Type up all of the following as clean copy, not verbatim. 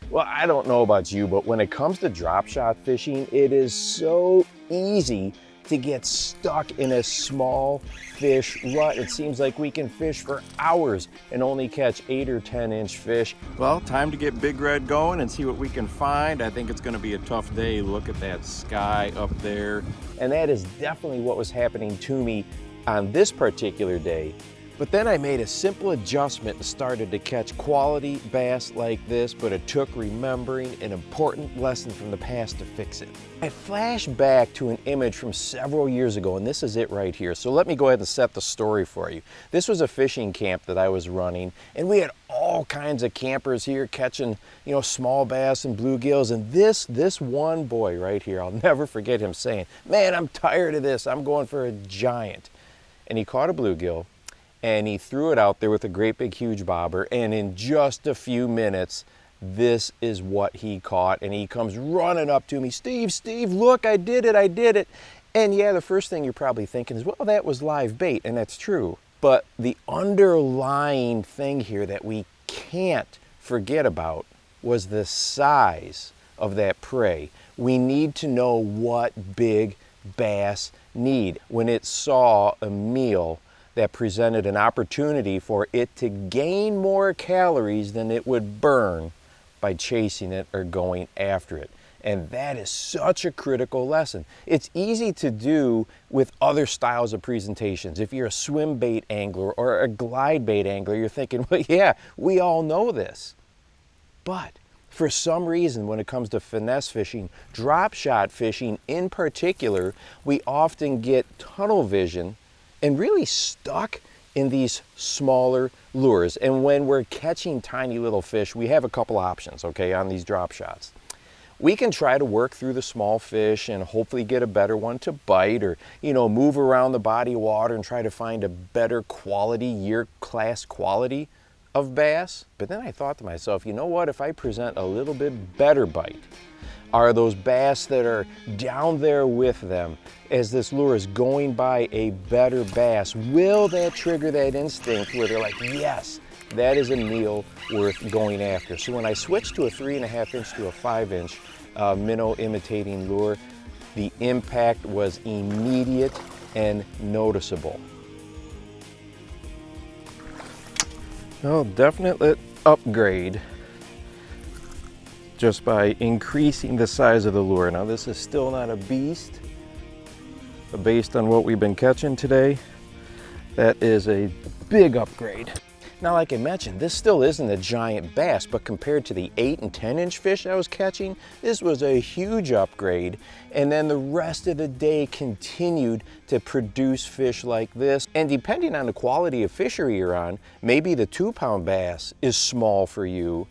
Well, I don't know about you, but when it comes to drop shot fishing, it is so easy to get stuck in a small fish rut. It seems like we can fish for hours and only catch 8 or 10-inch fish. Well, time to get Big Red going and see what we can find. I think it's going to be a tough day. Look at that sky up there. And that is definitely what was happening to me on this particular day. But then I made a simple adjustment and started to catch quality bass like this, but it took remembering an important lesson from the past to fix it. I flashed back to an image from several years ago, and this is it right here. So let me go ahead and set the story for you. This was a fishing camp that I was running, and we had all kinds of campers here catching, small bass and bluegills. And this one boy right here, I'll never forget him saying, "Man, I'm tired of this. I'm going for a giant." And he caught a bluegill, and he threw it out there with a great big huge bobber, and in just a few minutes this is what he caught. And he comes running up to me, Steve, look, I did it. And yeah, the first thing you're probably thinking is, well, that was live bait, and that's true. But the underlying thing here that we can't forget about was the size of that prey. We need to know what big bass need when it saw a meal that presented an opportunity for it to gain more calories than it would burn by chasing it or going after it. And that is such a critical lesson. It's easy to do with other styles of presentations. If you're a swim bait angler or a glide bait angler, you're thinking, well, yeah, we all know this. But for some reason, when it comes to finesse fishing, drop shot fishing in particular, we often get tunnel vision and really stuck in these smaller lures. And when we're catching tiny little fish, we have a couple options, okay, on these drop shots. We can try to work through the small fish and hopefully get a better one to bite, or, move around the body of water and try to find a better quality, year class quality of bass. But then I thought to myself, you know what, if I present a little bit better bite, are those bass that are down there with them as this lure is going by a better bass, will that trigger that instinct where they're like, yes, that is a meal worth going after? So when I switched to a 3.5-inch to a 5-inch minnow imitating lure, the impact was immediate and noticeable. Well, definite upgrade just by increasing the size of the lure. Now, this is still not a beast, but based on what we've been catching today, that is a big upgrade. Now, like I mentioned, this still isn't a giant bass, but compared to the 8 and 10-inch fish I was catching, this was a huge upgrade. And then the rest of the day continued to produce fish like this. And depending on the quality of fishery you're on, maybe the 2-pound bass is small for you,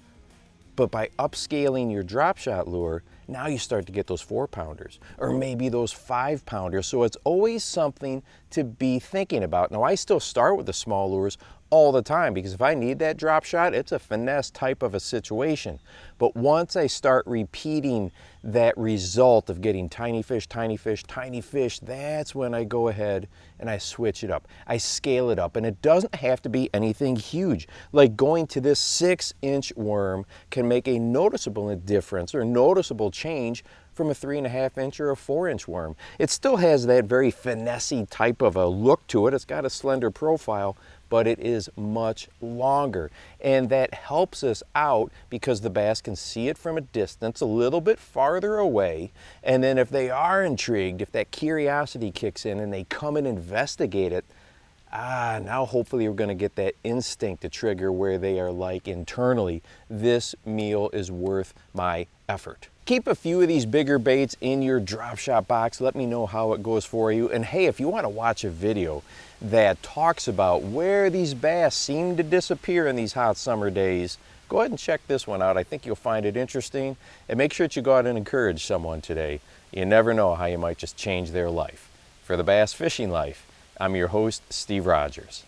but by upscaling your drop shot lure, now you start to get those 4-pounders or maybe those 5-pounders. So it's always something to be thinking about. Now, I still start with the small lures all the time because if I need that drop shot, it's a finesse type of a situation. But once I start repeating that result of getting tiny fish, that's when I go ahead and I switch it up. I scale it up, and it doesn't have to be anything huge. Like going to this 6-inch worm can make a noticeable difference or noticeable change from a 3.5-inch or a 4-inch worm. It still has that very finessey type of a look to it. It's got a slender profile, but it is much longer. And that helps us out because the bass can see it from a distance, a little bit farther away. And then if they are intrigued, if that curiosity kicks in and they come and investigate it, now hopefully we're going to get that instinct to trigger where they are like internally, this meal is worth my effort. Keep a few of these bigger baits in your drop shot box. Let me know how it goes for you. And hey, if you want to watch a video that talks about where these bass seem to disappear in these hot summer days, go ahead and check this one out. I think you'll find it interesting. And make sure that you go out and encourage someone today. You never know how you might just change their life. For the Bass Fishing Life, I'm your host, Steve Rogers.